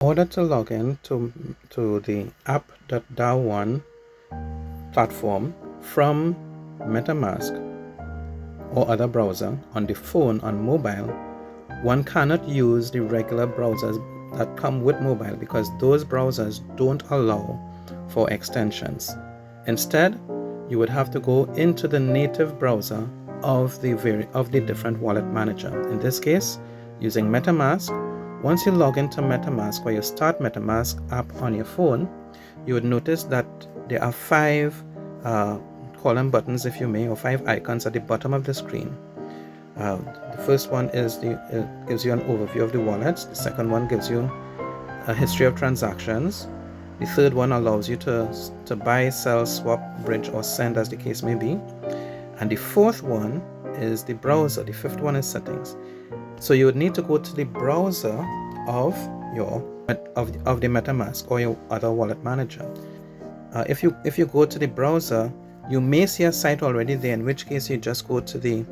order to log in to the app.DAO1 platform from MetaMask or other browser on the phone, on mobile, one cannot use the regular browsers that come with mobile because those browsers don't allow for extensions. Instead, you would have to go into the native browser of the different wallet manager. In this case, using MetaMask. Once you log into MetaMask or you start MetaMask app on your phone, you would notice that there are 5 column buttons, if you may, or 5 icons at the bottom of the screen. The first one is gives you an overview of the wallets. The second one gives you a history of transactions. The third one allows you to buy, sell, swap, bridge, or send, as the case may be. And the fourth one is the browser. The fifth one is settings. So you would need to go to the browser of the MetaMask or your other wallet manager. If you go to the browser, you may see a site already there, in which case you just go to the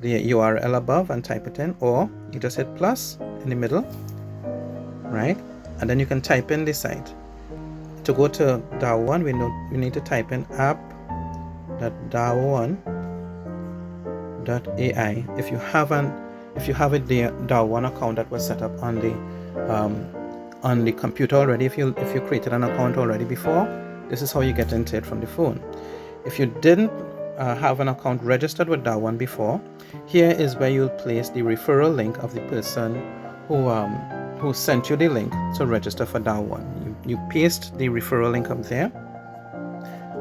URL above and type it in, or you just hit plus in the middle, right? And then you can type in the site. To go to DAO1, we need to type in app.DAO1.ai. If you have a DAO1 account that was set up on the computer already, if you created an account already before, this is how you get into it from the phone. If you didn't have an account registered with DAO1 before, here is where you'll place the referral link of the person who sent you the link to register for DAO1. You paste the referral link up there,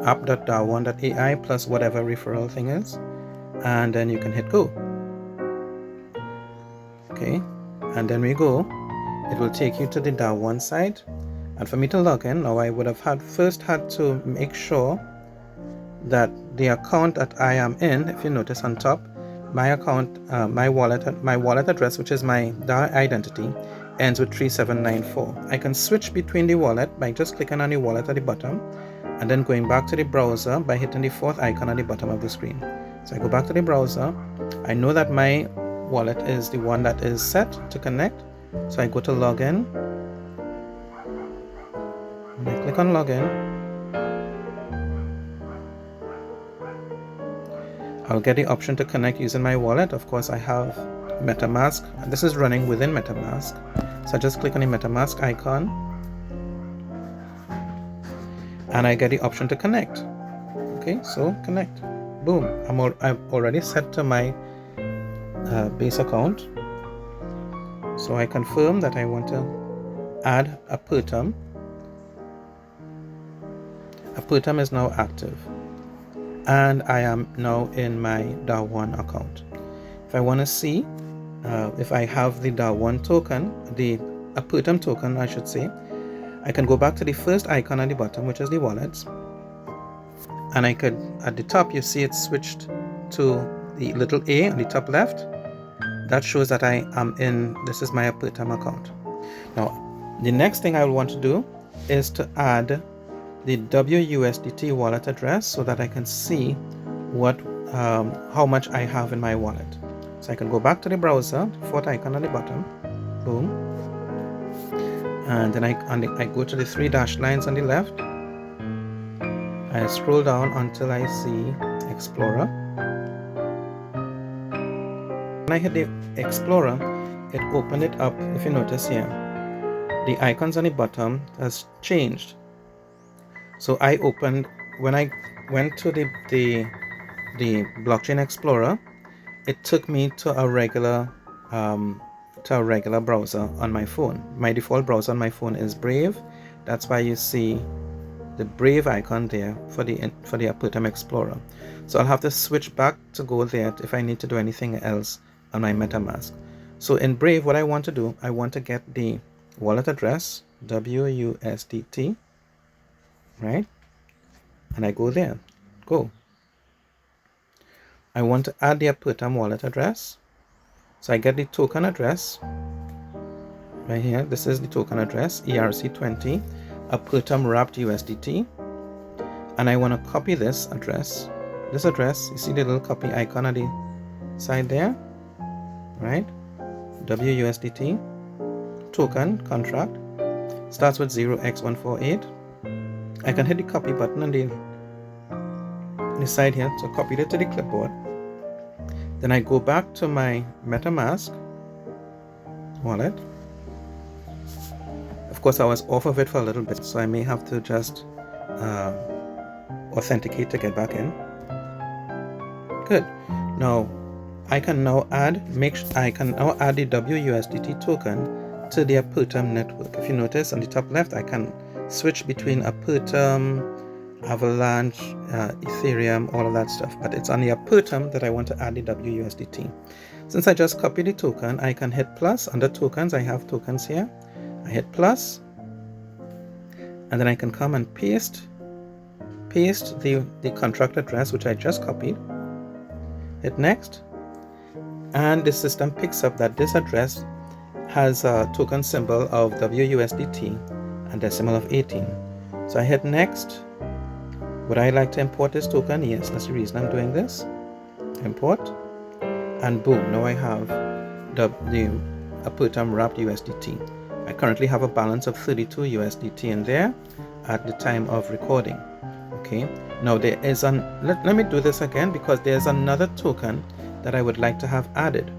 app.DAO1.ai plus whatever referral thing is, and then you can hit go. Okay, and then we go. It will take you to the DAO1 site, and for me to log in now, I would have first had to make sure that the account that I am in, if you notice on top, my account, my wallet address, which is my DAO identity, ends with 3794. I can switch between the wallet by just clicking on the wallet at the bottom and then going back to the browser by hitting the 4th icon at the bottom of the screen. So I go back to the browser. I know that my wallet is the one that is set to connect, so I go to login. When I click on login, I'll get the option to connect using my wallet. Of course, I have MetaMask. This is running within MetaMask. So I just click on the MetaMask icon and I get the option to connect. Okay, so connect. Boom. I'm already set to my base account. So I confirm that I want to add a Pertum. A Pertum is now active, and I am now in my DAO1 account. If I want to see if I have the DAO1 token, a Pertum token I should say, I can go back to the first icon at the bottom, which is the wallets, and I could, at the top you see it switched to the little A on the top left. That shows that I am in, this is my Pertum account. Now the next thing I will want to do is to add the wUSDT wallet address so that I can see how much I have in my wallet. So I can go back to the browser, 4th icon at the bottom, boom, and then I go to the 3 dashed lines on the left. I scroll down until I see Explorer. When I hit the Explorer, it opened it up. If you notice here, the icons on the bottom has changed. So I opened, when I went to the blockchain explorer, it took me to a regular browser on my phone. My default browser on my phone is Brave. That's why you see the Brave icon there for the Pertum Explorer. So I'll have to switch back to go there if I need to do anything else on my MetaMask. So in Brave, what I want to do, I want to get the wallet address, wUSDT, right? And I go there, go. I want to add the Pertum wallet address. So I get the token address right here. This is the token address, ERC20, Pertum wrapped USDT. And I want to copy this address. This address, you see the little copy icon on the side there, right? wUSDT, token, contract. starts with 0x148. I can hit the copy button on the side here, so copy it to the clipboard. Then I go back to my MetaMask wallet. Of course, I was off of it for a little bit, so I may have to just authenticate to get back in. Good. Now I can now add the wUSDT token to the Apertum network. If you notice on the top left, I can switch between Apertum, Avalanche, Ethereum, all of that stuff, but it's on the Apertum that I want to add the wUSDT. Since I just copied the token, I can hit plus. Under tokens, I have tokens here. I hit plus, and then I can come and paste the contract address which I just copied. Hit next, and the system picks up that this address has a token symbol of wUSDT and decimal of 18. So I hit next. Would I like to import this token? Yes, that's the reason I'm doing this. Import, and boom, now I have the Apertum wrapped USDT. I currently have a balance of 32 USDT in there at the time of recording. Okay, now there is let me do this again because there's another token that I would like to have added.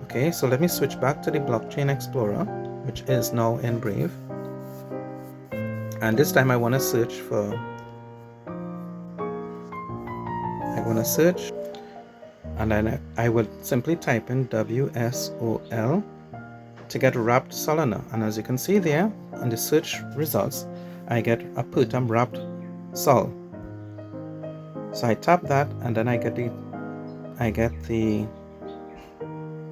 Okay, so let me switch back to the Blockchain Explorer, which is now in Brave, and this time I want to search for and then I will simply type in WSOL to get wrapped Solana, and as you can see there in the search results, I get Apertum wrapped Sol. So I tap that, and then I get the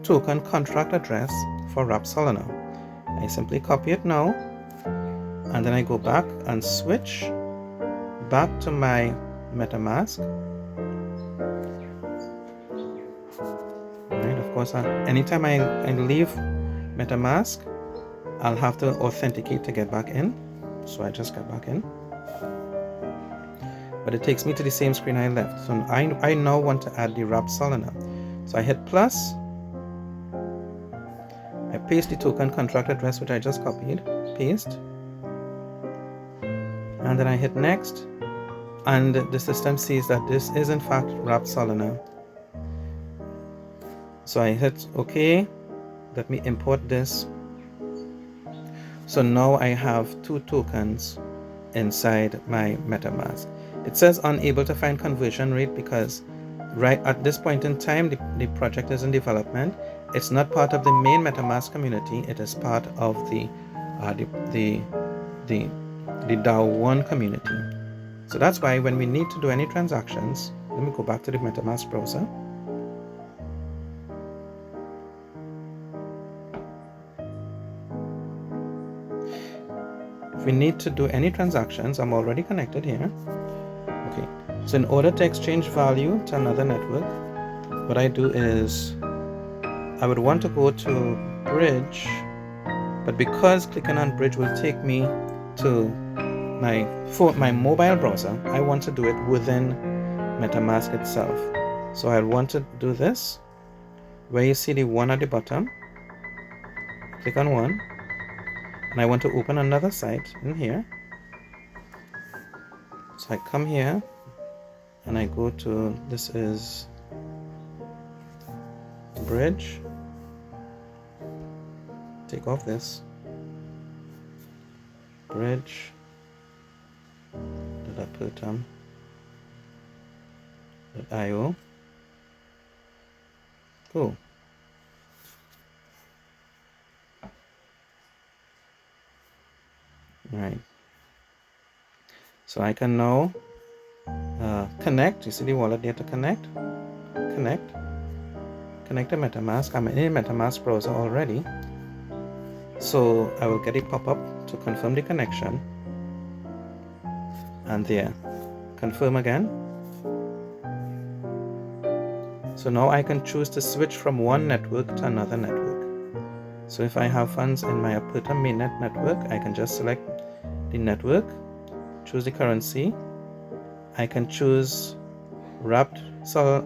token contract address for wrapped Solana. I simply copy it now, and then I go back and switch back to my MetaMask. Right, of course, anytime I leave MetaMask, I'll have to authenticate to get back in. So I just got back in, but it takes me to the same screen I left. So I now want to add the wrapped Solana. So I hit plus, I paste the token contract address which I just copied, paste, and then I hit next, and the system sees that this is in fact wrapped Solana. So I hit OK. Let me import this. So now I have two tokens inside my MetaMask. It says unable to find conversion rate because right at this point in time the project is in development. It's not part of the main MetaMask community. It is part of the DAO1 community. So that's why when we need to do any transactions, let me go back to the MetaMask browser. If we need to do any transactions, I'm already connected here. Okay, so in order to exchange value to another network, what I do is I would want to go to Bridge, but because clicking on Bridge will take me to my mobile browser, I want to do it within MetaMask itself. So I want to do this, where you see the one at the bottom. Click on one, and I want to open another site in here. So I come here and I go to, this is Bridge, take off this, bridge.apertum.io. Cool. Right. So I can now connect. You see the wallet there to connect to MetaMask. I'm in a MetaMask browser already, so I will get a pop-up to confirm the connection, and there, confirm again. So now I can choose to switch from one network to another network. So if I have funds in my Apertum mainnet network, I can just select the network, choose the currency. I can choose wrapped. So,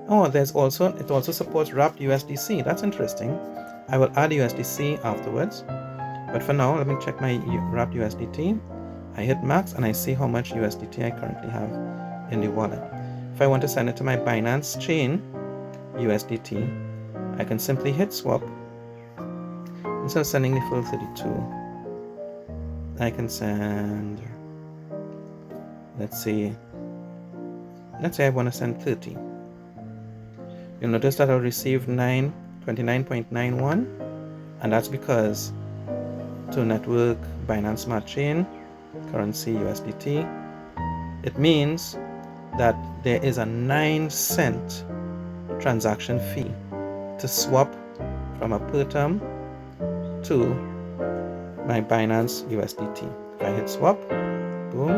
oh, it also supports wrapped USDC. That's interesting. I will add USDC afterwards. But for now, let me check my wrapped USDT. I hit max and I see how much USDT I currently have in the wallet. If I want to send it to my Binance chain USDT, I can simply hit swap. Instead of sending the full 32, I can send, let's say I want to send 30. You'll notice that I'll receive 29.91, and that's because to network Binance Smart Chain currency USDT, it means that there is a 9-cent transaction fee to swap from a per term to my Binance USDT. If I hit swap, boom.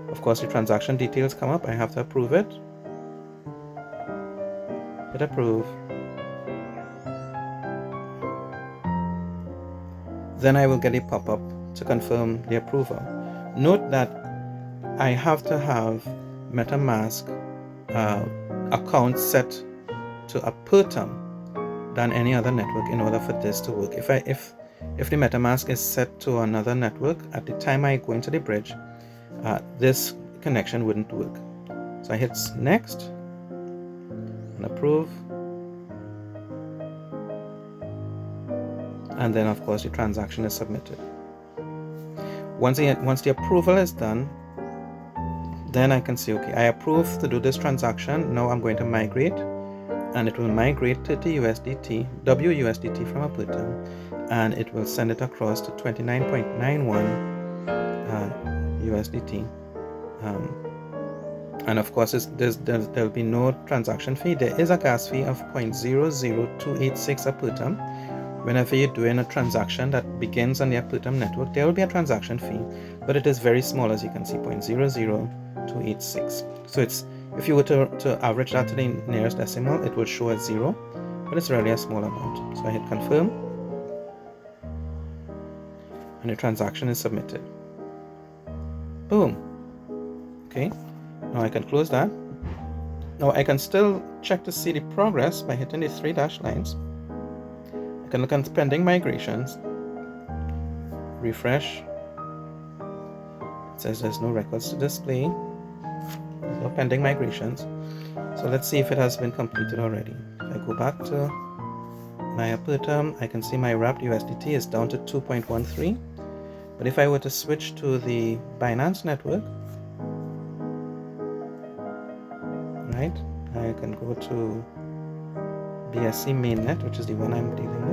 Of course, the transaction details come up. I have to approve it. Hit approve. Then I will get a pop-up to confirm the approval. Note that I have to have MetaMask account set to a per term than any other network in order for this to work. If the MetaMask is set to another network, at the time I go into the bridge, this connection wouldn't work. So I hit next and approve. And then of course the transaction is submitted. Once the approval is done, then I can say, okay, I approve to do this transaction. Now I'm going to migrate, and it will migrate 30 USDT, wUSDT from a per term, and it will send it across to 29.91 USDT. And of course, there'll be no transaction fee. There is a gas fee of 0.00286 a per term. Whenever you're doing a transaction that begins on the per term network, there will be a transaction fee, but it is very small, as you can see, 0.00286. So it's, if you were to average that to the nearest decimal, it will show as 0, but it's really a small amount. So I hit confirm, and the transaction is submitted. Boom. Okay, now I can close that. Now I can still check to see the progress by hitting the 3 dashed lines. I can look at pending migrations, refresh. It says there's no records to display. There's no pending migrations. So let's see if it has been completed already. If I go back to my per term, I can see my wrapped USDT is down to 2.13. But if I were to switch to the Binance network, right, I can go to BSC mainnet, which is the one I'm dealing with.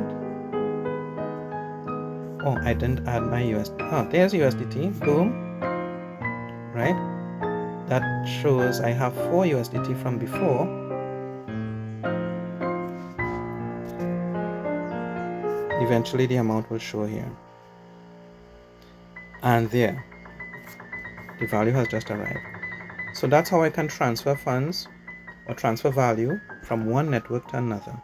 Oh, I didn't add my USDT. Oh, there's USDT. Boom. Right? That shows I have 4 USDT from before. Eventually the amount will show here. And there, the value has just arrived. So that's how I can transfer funds or transfer value from one network to another.